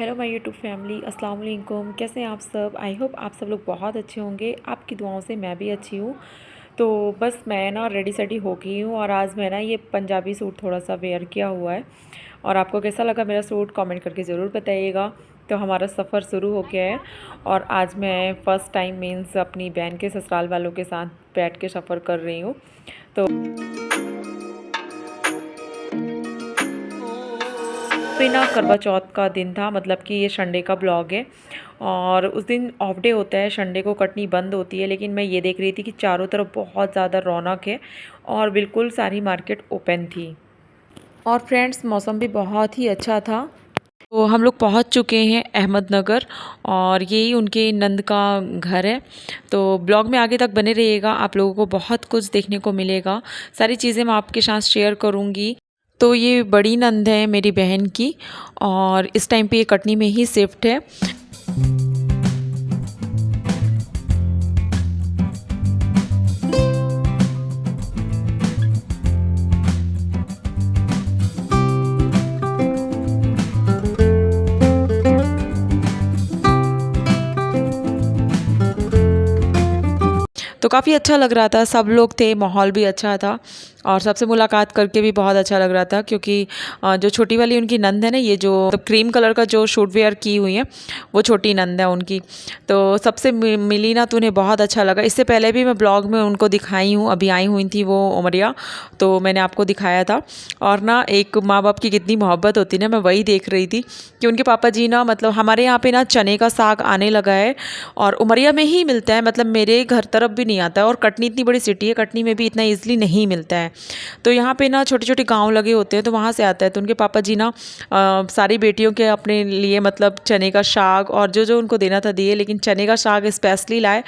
Hello my YouTube family, अस्सलाम वालेकुम। कैसे हैं आप सब? आई होप आप सब लोग बहुत अच्छे होंगे। आपकी दुआओं से मैं भी अच्छी हूँ। तो बस मैं ना रेडी सेडी हो गई हूँ और आज मैं ना ये पंजाबी सूट थोड़ा सा वेयर किया हुआ है। और आपको कैसा लगा मेरा सूट कमेंट करके ज़रूर बताइएगा। तो हमारा सफ़र शुरू हो गया है और आज मैं फ़र्स्ट टाइम मीन्स अपनी बहन के ससुराल वालों के साथ बैठ के सफ़र कर रही हूँ। तो पे ना करवा चौथ का दिन था, मतलब कि ये संडे का ब्लॉग है और उस दिन ऑफ डे होता है। संडे को कटनी बंद होती है, लेकिन मैं ये देख रही थी कि चारों तरफ बहुत ज़्यादा रौनक है और बिल्कुल सारी मार्केट ओपन थी। और फ्रेंड्स, मौसम भी बहुत ही अच्छा था। तो हम लोग पहुंच चुके हैं अहमदनगर और यही उनके नंद का घर है। तो ब्लॉग में आगे तक बने रहिएगा, आप लोगों को बहुत कुछ देखने को मिलेगा। सारी चीज़ें मैं आपके साथ शेयर करूंगी। तो ये बड़ी नंद है मेरी बहन की और इस टाइम पे ये कटनी में ही शिफ्ट है। तो काफ़ी अच्छा लग रहा था, सब लोग थे, माहौल भी अच्छा था और सबसे मुलाकात करके भी बहुत अच्छा लग रहा था। क्योंकि जो छोटी वाली उनकी नंद है ना, ये जो क्रीम कलर का जो शूट वेयर की हुई है वो छोटी नंद है उनकी। तो सबसे मिली ना, तो उन्हें बहुत अच्छा लगा। इससे पहले भी मैं ब्लॉग में उनको दिखाई हूँ, अभी आई हुई थी वो उमरिया, तो मैंने आपको दिखाया था। और ना एक माँ बाप की कितनी मोहब्बत होती है ना, मैं वही देख रही थी कि उनके पापा जी ना, मतलब हमारे यहाँ पे ना चने का साग आने लगा है और उमरिया में ही मिलता है, मतलब मेरे घर तरफ भी नहीं आता है। और कटनी इतनी बड़ी सिटी है, कटनी में भी इतना ईजिली नहीं मिलता है। तो यहाँ पे ना छोटे छोटे गांव लगे होते हैं, तो वहाँ से आता है। तो उनके पापा जी ना सारी बेटियों के अपने लिए मतलब चने का साग और जो जो उनको देना था दिए, लेकिन चने का साग स्पेशली लाए।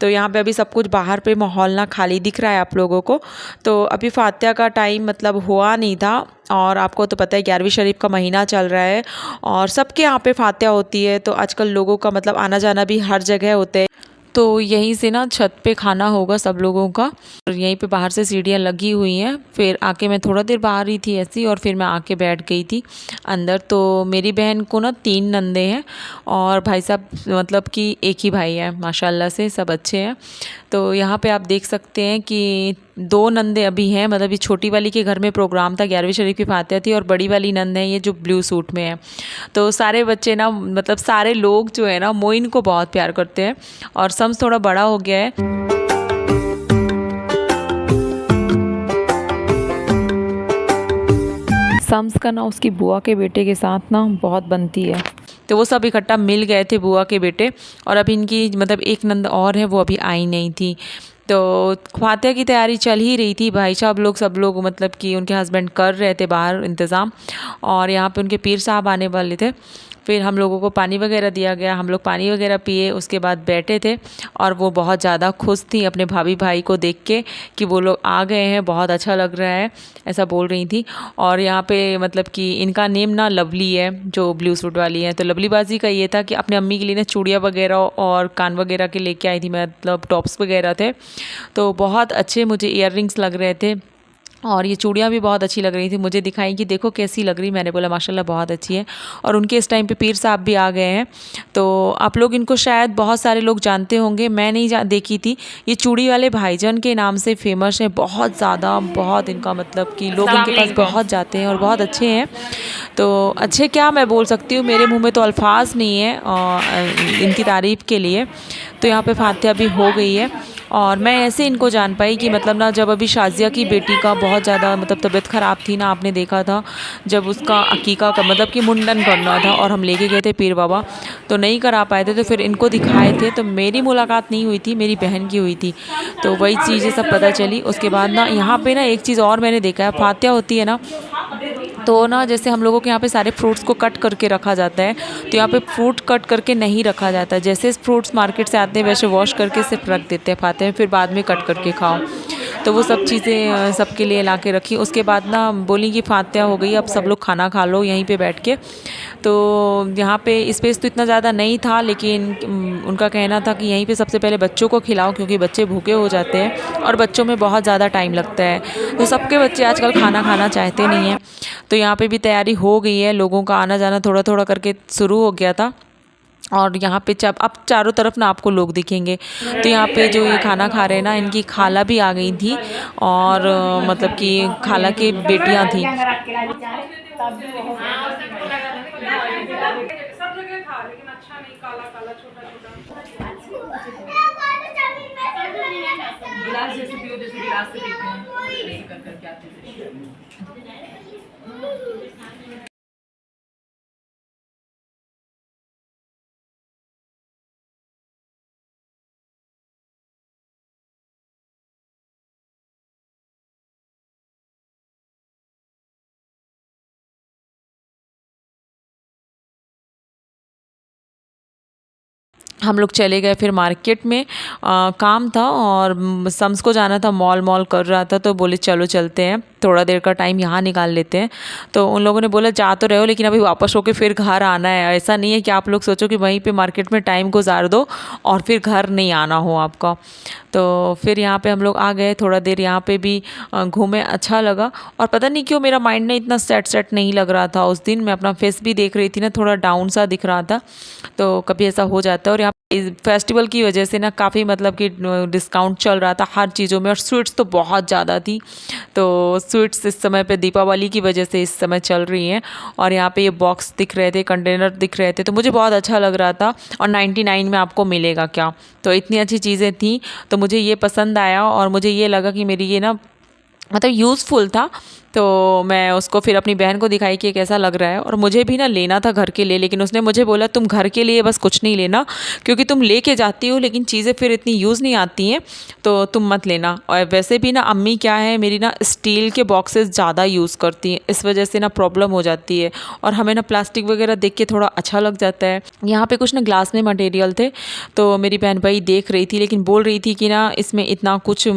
तो यहाँ पे अभी सब कुछ बाहर पे माहौल ना खाली दिख रहा है आप लोगों को। तो अभी फातिहा का टाइम मतलब हुआ नहीं था और आपको तो पता है 11वीं शरीफ का महीना चल रहा है और सबके यहाँ पे फातिहा होती है। तो आजकल लोगों का मतलब आना जाना भी हर जगह होते हैं। तो यहीं से ना छत पे खाना होगा सब लोगों का। और यहीं पे बाहर से सीढ़ियाँ लगी हुई हैं। फिर आके मैं थोड़ा देर बाहर ही थी ऐसी और फिर मैं आके बैठ गई थी अंदर। तो मेरी बहन को ना 3 नंदे हैं और भाई साहब मतलब कि एक ही भाई है, माशाल्लाह से सब अच्छे हैं। तो यहाँ पे आप देख सकते हैं कि 2 नंदे अभी हैं, मतलब ये छोटी वाली के घर में प्रोग्राम था, 11वीं शरीफ की फातिहा थी और बड़ी वाली नंद है ये जो ब्लू सूट में है। तो सारे बच्चे ना, मतलब सारे लोग जो है ना मोइन को बहुत प्यार करते हैं और सम्स थोड़ा बड़ा हो गया है। सम्स का ना उसकी बुआ के बेटे के साथ ना बहुत बनती है। तो वो सब इकट्ठा मिल गए थे बुआ के बेटे। और अभी इनकी मतलब एक नंद और है, वो अभी आई नहीं थी। तो फातिहा की तैयारी चल ही रही थी, भाई साहब लोग सब लोग मतलब कि उनके हस्बैंड कर रहे थे बाहर इंतज़ाम। और यहाँ पे उनके पीर साहब आने वाले थे। फिर हम लोगों को पानी वगैरह दिया गया, हम लोग पानी वगैरह पिए, उसके बाद बैठे थे। और वो बहुत ज़्यादा खुश थी अपने भाभी भाई को देख के कि वो लोग आ गए हैं, बहुत अच्छा लग रहा है, ऐसा बोल रही थी। और यहाँ पे मतलब कि इनका नेम ना लवली है, जो ब्लू सूट वाली है। तो लवली बाजी का ये था कि अपने अम्मी के लिए ना चूड़ियाँ वगैरह और कान वगैरह के लेके आई थी, मतलब टॉप्स वगैरह थे। तो बहुत अच्छे मुझे ईयर रिंग्स लग रहे थे और ये चूड़ियाँ भी बहुत अच्छी लग रही थी। मुझे दिखाई कि देखो कैसी लग रही, मैंने बोला माशाल्लाह बहुत अच्छी है। और उनके इस टाइम पे पीर साहब भी आ गए हैं। तो आप लोग इनको शायद बहुत सारे लोग जानते होंगे, मैं नहीं देखी थी। ये चूड़ी वाले भाईजान के नाम से फेमस है, बहुत ज़्यादा, बहुत इनका मतलब कि लोग इनके पास बहुत जाते हैं और बहुत अच्छे हैं। तो अच्छे क्या मैं बोल सकती हूँ, मेरे मुँह में तो अल्फाज नहीं है इनकी तारीफ़ के लिए। तो यहाँ पे फातिहा भी हो गई है और मैं ऐसे इनको जान पाई कि मतलब ना, जब अभी शाजिया की बेटी का बहुत ज़्यादा मतलब तबीयत ख़राब थी ना, आपने देखा था जब उसका अकीका का मतलब कि मुंडन करना था और हम लेके गए थे पीर बाबा, तो नहीं करा पाए थे। तो फिर इनको दिखाए थे, तो मेरी मुलाकात नहीं हुई थी, मेरी बहन की हुई थी। तो वही चीज़ें सब पता चली। उसके बाद ना यहाँ पे ना एक चीज़ और मैंने देखा है, फातिहा होती है ना, तो ना जैसे हम लोगों के यहाँ पे सारे फ्रूट्स को कट करके रखा जाता है, तो यहाँ पे फ्रूट कट करके नहीं रखा जाता। जैसे फ्रूट्स मार्केट से आते हैं वैसे वॉश करके सिर्फ रख देते हैं फातिहा में, फिर बाद में कट करके खाओ। तो वो सब चीज़ें सबके लिए ला के रखी। उसके बाद ना बोली कि फातिहा हो गई, अब सब लोग खाना खा लो यहीं पे बैठ के। तो यहाँ पे स्पेस तो इतना ज़्यादा नहीं था, लेकिन उनका कहना था कि यहीं पे सबसे पहले बच्चों को खिलाओ, क्योंकि बच्चे भूखे हो जाते हैं और बच्चों में बहुत ज़्यादा टाइम लगता है। तो सबके बच्चे आजकल खाना खाना चाहते नहीं हैं। तो यहाँ पे भी तैयारी हो गई है, लोगों का आना जाना थोड़ा थोड़ा करके शुरू हो गया था। और यहाँ पे जब अब चारों तरफ ना आपको लोग दिखेंगे। तो यहाँ पे जो ये खाना खा रहे हैं ना, इनकी खाला भी आ गई थी, और मतलब कि खाला की बेटियाँ थी। गिलास जैसे पियो, जैसे गिलास से पीते हैं, ऐसे कर करके आते थे। हम लोग चले गए फिर मार्केट में। काम था और सम्स को जाना था, मॉल मॉल कर रहा था, तो बोले चलो चलते हैं, थोड़ा देर का टाइम यहाँ निकाल लेते हैं। तो उन लोगों ने बोला जा तो रहे हो, लेकिन अभी वापस होके फिर घर आना है। ऐसा नहीं है कि आप लोग सोचो कि वहीं पे मार्केट में टाइम गुजार दो और फिर घर नहीं आना हो आपका। तो फिर यहाँ पे हम लोग आ गए, थोड़ा देर यहाँ पे भी घूमे, अच्छा लगा। और पता नहीं क्यों मेरा माइंड ने इतना सेट नहीं लग रहा था उस दिन। मैं अपना फेस भी देख रही थी ना, थोड़ा डाउन सा दिख रहा था। तो कभी ऐसा हो जाता है। और यहाँ इस फेस्टिवल की वजह से ना काफ़ी मतलब कि डिस्काउंट चल रहा था हर चीज़ों में, और स्वीट्स तो बहुत ज़्यादा थी। तो स्वीट्स इस समय पे दीपावली की वजह से इस समय चल रही हैं। और यहाँ पे ये बॉक्स दिख रहे थे, कंटेनर दिख रहे थे, तो मुझे बहुत अच्छा लग रहा था। और 99 में आपको मिलेगा क्या, तो इतनी अच्छी चीज़ें थी। तो मुझे ये पसंद आया, और मुझे ये लगा कि मेरी ये ना मतलब यूज़फुल था। तो मैं उसको फिर अपनी बहन को दिखाई कि कैसा लग रहा है। और मुझे भी ना लेना था घर के लिए, लेकिन उसने मुझे बोला तुम घर के लिए बस कुछ नहीं लेना, क्योंकि तुम लेके जाती हो लेकिन चीज़ें फिर इतनी यूज़ नहीं आती हैं, तो तुम मत लेना। और वैसे भी ना अम्मी क्या है मेरी ना, स्टील के बॉक्सेस ज़्यादा यूज़ करती हैं, इस वजह से ना प्रॉब्लम हो जाती है। और हमें ना प्लास्टिक वगैरह देख के थोड़ा अच्छा लग जाता है। यहाँ पे कुछ ना ग्लास में मटेरियल थे, तो मेरी बहन भाई देख रही थी, लेकिन बोल रही थी कि ना इसमें इतना कुछ,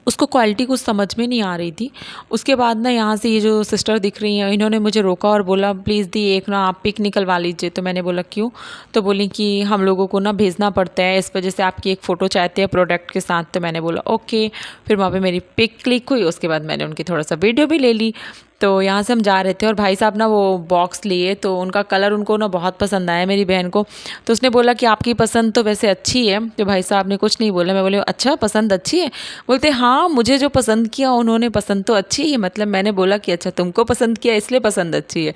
उसको क्वालिटी कुछ समझ में नहीं आ रही थी। उसके बाद ना यहाँ से ये जो सिस्टर दिख रही हैं, इन्होंने मुझे रोका और बोला प्लीज़ दी एक ना आप पिक निकलवा लीजिए। तो मैंने बोला क्यों? तो बोली कि हम लोगों को ना भेजना पड़ता है, इस वजह से आपकी एक फ़ोटो चाहते हैं प्रोडक्ट के साथ। तो मैंने बोला ओके। फिर वहाँ पे मेरी पिक क्लिक हुई, उसके बाद मैंने उनकी थोड़ा सा वीडियो भी ले ली। तो यहाँ से हम जा रहे थे, और भाई साहब ना वो बॉक्स लिए, तो उनका कलर उनको ना बहुत पसंद आया मेरी बहन को। तो उसने बोला कि आपकी पसंद तो वैसे अच्छी है। तो भाई साहब ने कुछ नहीं बोला। मैं बोले अच्छा पसंद अच्छी है? बोलते हाँ मुझे जो पसंद किया उन्होंने पसंद तो अच्छी है। मतलब मैंने बोला कि अच्छा तुमको पसंद किया इसलिए पसंद अच्छी है।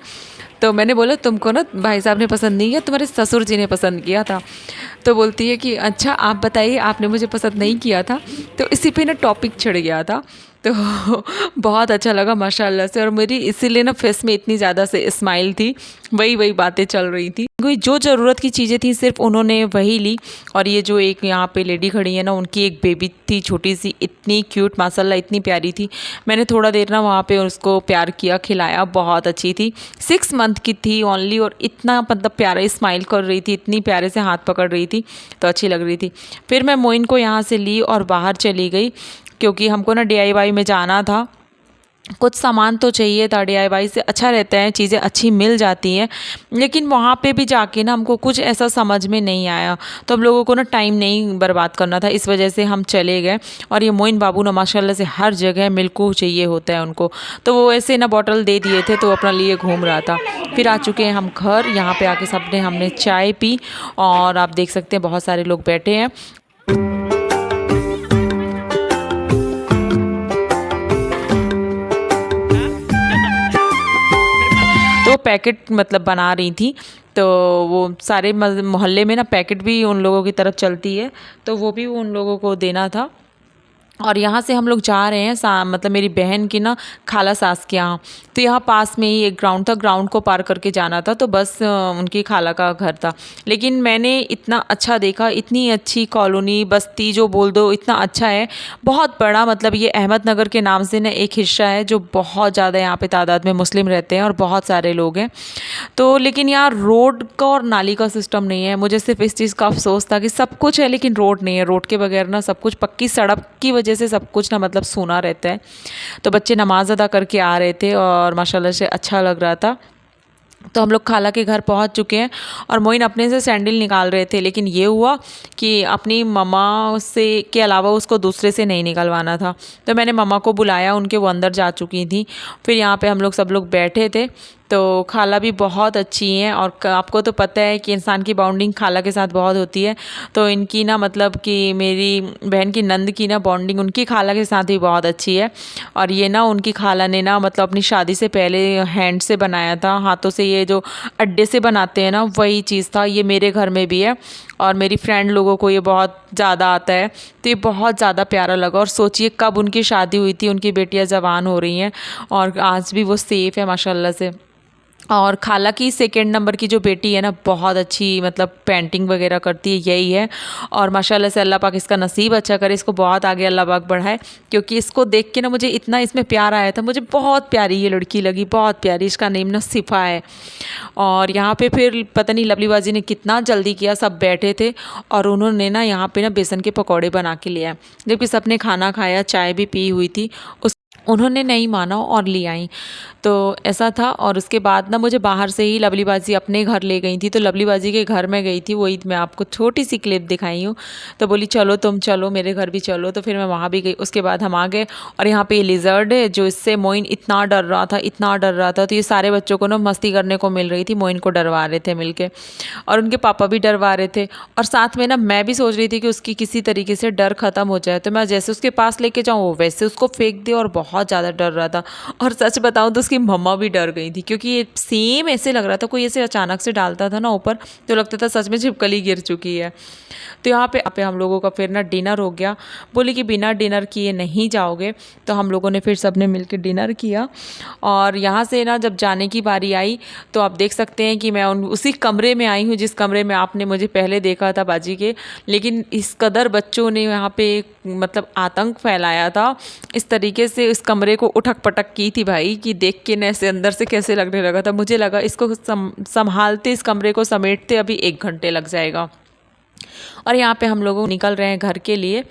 तो मैंने बोला तुमको ना भाई साहब ने पसंद नहीं किया, तुम्हारे ससुर जी ने पसंद किया था। तो बोलती है कि अच्छा आप बताइए आपने मुझे पसंद नहीं किया था। तो इसी पे ना टॉपिक छिड़ गया था। तो बहुत अच्छा लगा माशाल्लाह से। और मेरी इसीलिए ना फेस में इतनी ज़्यादा से स्माइल थी, वही वही बातें चल रही थी। कोई जो ज़रूरत की चीज़ें थी सिर्फ उन्होंने वही ली। और ये जो एक यहाँ पे लेडी खड़ी है ना, उनकी एक बेबी थी छोटी सी, इतनी क्यूट माशाल्लाह, इतनी प्यारी थी। मैंने थोड़ा देर ना वहाँ पे उसको प्यार किया, खिलाया, बहुत अच्छी थी। 6 मंथ की थी ओनली, और इतना मतलब प्यारा स्माइल कर रही थी, इतनी प्यारे से हाथ पकड़ रही थी, तो अच्छी लग रही थी। फिर मैं मोइन को यहाँ से ली और बाहर चली गई, क्योंकि हमको ना DIY में जाना था। कुछ सामान तो चाहिए था, DIY से अच्छा रहता है, चीज़ें अच्छी मिल जाती हैं। लेकिन वहाँ पे भी जाके ना हमको कुछ ऐसा समझ में नहीं आया, तो हम लोगों को ना टाइम नहीं बर्बाद करना था, इस वजह से हम चले गए। और ये मोइन बाबू ना माशाल्लाह से हर जगह मिल्कू चाहिए होता है उनको, तो वो ऐसे ना बॉटल दे दिए थे, तो अपना लिए घूम रहा था। फिर आ चुके हैं हम घर। यहाँ पे आके सबने हमने चाय पी, और आप देख सकते हैं बहुत सारे लोग बैठे हैं। तो पैकेट मतलब बना रही थी, तो वो सारे मोहल्ले में ना पैकेट भी उन लोगों की तरफ चलती है, तो वो भी उन लोगों को देना था। और यहाँ से हम लोग जा रहे हैं मतलब मेरी बहन की ना खाला सास के यहाँ। तो यहाँ पास में ही एक ग्राउंड था, ग्राउंड को पार करके जाना था, तो बस उनकी खाला का घर था। लेकिन मैंने इतना अच्छा देखा, इतनी अच्छी कॉलोनी बस्ती जो बोल दो, इतना अच्छा है, बहुत बड़ा। मतलब ये अहमदनगर के नाम से ना एक हिस्सा है, जो बहुत ज़्यादा यहाँ पे तादाद में मुस्लिम रहते हैं और बहुत सारे लोग हैं। तो लेकिन यहाँ रोड का और नाली का सिस्टम नहीं है। मुझे सिर्फ इस चीज़ का अफसोस था कि सब कुछ है लेकिन रोड नहीं है। रोड के बगैर ना सब कुछ, पक्की सड़क की वजह वजह से सब कुछ ना मतलब सूना रहता है। तो बच्चे नमाज़ अदा करके आ रहे थे और माशाल्लाह से अच्छा लग रहा था। तो हम लोग खाला के घर पहुंच चुके हैं और मोइन अपने से सैंडल निकाल रहे थे, लेकिन ये हुआ कि अपनी मम्मा से के अलावा उसको दूसरे से नहीं निकलवाना था। तो मैंने मम्मा को बुलाया, उनके वो अंदर जा चुकी थी। फिर यहाँ पे हम लोग सब लोग बैठे थे। तो खाला भी बहुत अच्छी हैं और आपको तो पता है कि इंसान की बॉन्डिंग खाला के साथ बहुत होती है। तो इनकी ना मतलब कि मेरी बहन की नंद की ना बॉन्डिंग उनकी खाला के साथ भी बहुत अच्छी है। और ये ना उनकी खाला ने ना मतलब अपनी शादी से पहले हैंड से बनाया था, हाथों से, ये जो अड्डे से बनाते हैं ना वही चीज़ था। ये मेरे घर में भी है और मेरी फ्रेंड लोगों को ये बहुत ज़्यादा आता है। तो ये बहुत ज़्यादा प्यारा लगा। और सोचिए कब उनकी शादी हुई थी, उनकी बेटियां जवान हो रही हैं और आज भी वो सेफ़ है माशाल्लाह से। और खाला की सेकंड नंबर की जो बेटी है ना बहुत अच्छी मतलब पेंटिंग वगैरह करती है, यही है। और माशाल्लाह से अल्लाह पाक इसका नसीब अच्छा करे, इसको बहुत आगे अल्लाह पाक बढ़ाए। क्योंकि इसको देख के ना मुझे इतना इसमें प्यार आया था, मुझे बहुत प्यारी ये लड़की लगी, बहुत प्यारी। इसका नेम ना सिफ़ा है। और यहाँ पे फिर पता नहीं लवली बाजी ने कितना जल्दी किया, सब बैठे थे और उन्होंने ना यहाँ पे ना बेसन के पकौड़े बना के लिया। जबकि सबने खाना खाया, चाय भी पी हुई थी, उन्होंने नहीं माना और ले आई। तो ऐसा था। और उसके बाद ना मुझे बाहर से ही लवली बाजी अपने घर ले गई थी। तो लवली बाजी के घर में गई थी, वही मैं आपको छोटी सी क्लिप दिखाई हूँ। तो बोली चलो तुम चलो मेरे घर भी चलो, तो फिर मैं वहाँ भी गई। उसके बाद हम आ गए और यहाँ पे ये लिजर्ड है जो इससे मोइन इतना डर रहा था, इतना डर रहा था। तो ये सारे बच्चों को ना मस्ती करने को मिल रही थी, मोइन को डरवा रहे थे मिलके और उनके पापा भी डरवा रहे थे। और साथ में ना मैं भी सोच रही थी कि उसकी किसी तरीके से डर ख़त्म हो जाए। तो मैं जैसे उसके पास लेके जाऊँ वो वैसे उसको फेंक दे और बहुत ज़्यादा डर रहा था। और सच बताऊँ तो उसकी मम्मा भी डर गई थी, क्योंकि ये सेम ऐसे लग रहा था कोई ऐसे अचानक से डालता था ना ऊपर, तो लगता था सच में छिपकली गिर चुकी है। तो यहाँ पे हम लोगों का फिर ना डिनर हो गया। बोली कि बिना डिनर किए नहीं जाओगे। तो हम लोगों ने फिर सबने मिलकर डिनर किया। और यहाँ से ना जब जाने की बारी आई तो आप देख सकते हैं कि मैं उसी कमरे में आई हूँ जिस कमरे में आपने मुझे पहले देखा था बाजी के। लेकिन इस कदर बच्चों ने यहाँ पे मतलब आतंक फैलाया था, इस तरीके से इस कमरे को उठक पटक की थी भाई कि देख के न ऐसे अंदर से कैसे लगने लगा था। मुझे लगा इसको संभालते, इस कमरे को समेटते अभी 1 घंटे लग जाएगा। और यहाँ पे हम लोग निकल रहे हैं घर के लिए।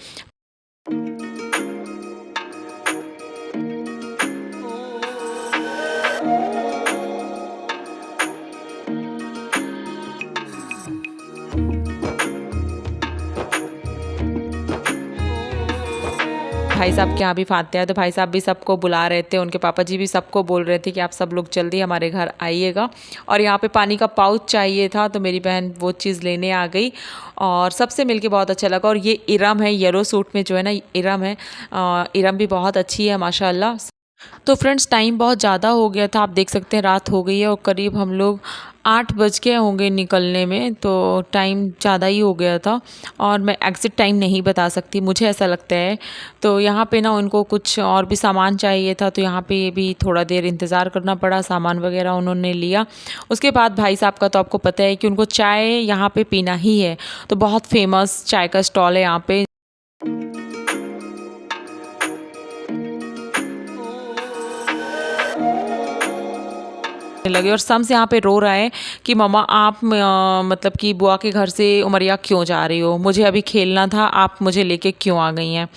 भाई साहब के यहाँ भी फातिहा है, तो भाई साहब भी सबको बुला रहे थे, उनके पापा जी भी सबको बोल रहे थे कि आप सब लोग जल्दी हमारे घर आइएगा। और यहाँ पे पानी का पाउच चाहिए था, तो मेरी बहन वो चीज़ लेने आ गई और सबसे मिलके बहुत अच्छा लगा। और ये इरम है, येलो सूट में जो है ना इरम है, इरम भी बहुत अच्छी है माशाल्लाह। तो फ्रेंड्स टाइम बहुत ज़्यादा हो गया था, आप देख सकते हैं रात हो गई है और करीब हम लोग 8 बज गए होंगे निकलने में, तो टाइम ज़्यादा ही हो गया था और मैं एग्ज़ैक्ट टाइम नहीं बता सकती, मुझे ऐसा लगता है। तो यहाँ पे ना उनको कुछ और भी सामान चाहिए था, तो यहाँ पे भी थोड़ा देर इंतज़ार करना पड़ा, सामान वगैरह उन्होंने लिया। उसके बाद भाई साहब का तो आपको पता है कि उनको चाय यहाँ पे पीना ही है, तो बहुत फेमस चाय का स्टॉल है यहाँ पे। लगे और सम्स यहाँ पे रो रहा है कि मम्मा आप मतलब कि बुआ के घर से उमरिया क्यों जा रही हो, मुझे अभी खेलना था, आप मुझे लेके क्यों आ गई हैं।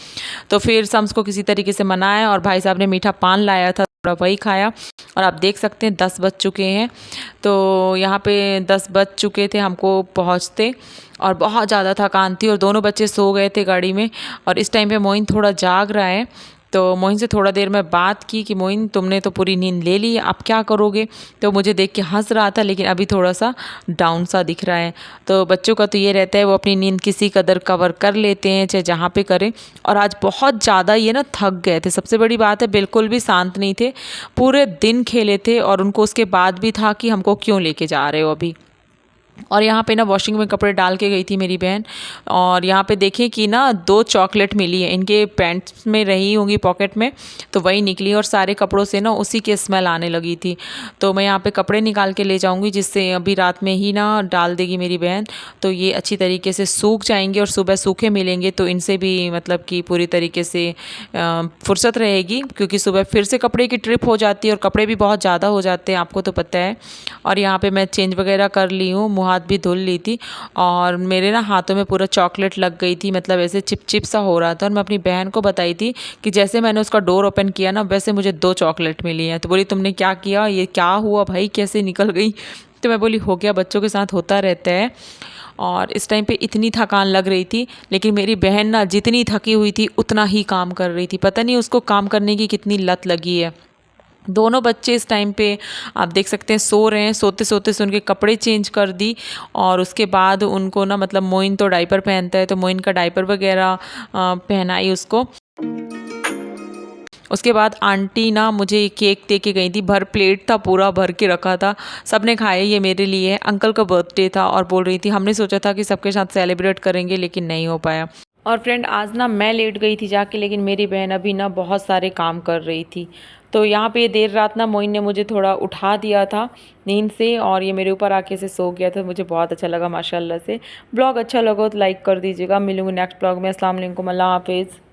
तो फिर सम्स को किसी तरीके से मनाया और भाई साहब ने मीठा पान लाया था, थोड़ा वही खाया। और आप देख सकते हैं 10 बज चुके हैं, तो यहाँ पे 10 बज चुके थे हमको पहुँचते और बहुत ज़्यादा थकान थी और दोनों बच्चे सो गए थे गाड़ी में। और इस टाइम पे मोइन थोड़ा जाग रहा है, तो मोइन से थोड़ा देर में बात की कि मोइन तुमने तो पूरी नींद ले ली, आप क्या करोगे। तो मुझे देख के हंस रहा था, लेकिन अभी थोड़ा सा डाउन सा दिख रहा है। तो बच्चों का तो ये रहता है वो अपनी नींद किसी कदर कवर कर लेते हैं, चाहे जहाँ पे करें। और आज बहुत ज़्यादा ये ना थक गए थे, सबसे बड़ी बात है बिल्कुल भी शांत नहीं थे, पूरे दिन खेले थे। और उनको उसके बाद भी था कि हमको क्यों लेके जा रहे हो अभी। और यहाँ पे ना वॉशिंग में कपड़े डाल के गई थी मेरी बहन, और यहाँ पे देखें कि ना 2 चॉकलेट मिली है, इनके पैंट्स में रही होंगी पॉकेट में, तो वही निकली और सारे कपड़ों से ना उसी की स्मेल आने लगी थी। तो मैं यहाँ पे कपड़े निकाल के ले जाऊँगी, जिससे अभी रात में ही ना डाल देगी मेरी बहन, तो ये अच्छी तरीके से सूख जाएंगे और सुबह सूखे मिलेंगे, तो इनसे भी मतलब कि पूरी तरीके से फुर्सत रहेगी, क्योंकि सुबह फिर से कपड़े की ट्रिप हो जाती है और कपड़े भी बहुत ज़्यादा हो जाते हैं, आपको तो पता है। और यहाँ पर मैं चेंज वगैरह कर ली हूँ, हाथ भी धुल ली थी और मेरे ना हाथों में पूरा चॉकलेट लग गई थी, मतलब ऐसे चिपचिप सा हो रहा था। और मैं अपनी बहन को बताई थी कि जैसे मैंने उसका डोर ओपन किया ना वैसे मुझे 2 चॉकलेट मिली हैं। तो बोली तुमने क्या किया, ये क्या हुआ भाई, कैसे निकल गई। तो मैं बोली हो गया, बच्चों के साथ होता रहता है। और इस टाइम पे इतनी थकान लग रही थी, लेकिन मेरी बहन ना जितनी थकी हुई थी उतना ही काम कर रही थी। पता नहीं उसको काम करने की कितनी लत लगी है। दोनों बच्चे इस टाइम पे आप देख सकते हैं सो रहे हैं। सोते सोते से उनके कपड़े चेंज कर दी और उसके बाद उनको ना, मतलब मोइन तो डायपर पहनता है तो मोइन का डायपर वगैरह पहनाई उसको। उसके बाद आंटी ना मुझे केक दे के गई थी, भर प्लेट था, पूरा भर के रखा था। सबने खाया, ये मेरे लिए है। अंकल का बर्थडे था और बोल रही थी, हमने सोचा था कि सबके साथ सेलिब्रेट करेंगे लेकिन नहीं हो पाया। और फ्रेंड आज ना मैं लेट गई थी जाके, लेकिन मेरी बहन अभी ना बहुत सारे काम कर रही थी। तो यहाँ पे देर रात ना मोइन ने मुझे थोड़ा उठा दिया था नींद से और ये मेरे ऊपर आके से सो गया था। मुझे बहुत अच्छा लगा माशाल्लाह से। ब्लॉग अच्छा लगा तो लाइक कर दीजिएगा। मिलूंगी नेक्स्ट ब्लॉग में। अस्सलाम वालेकुम, अल्लाह हाफिज़।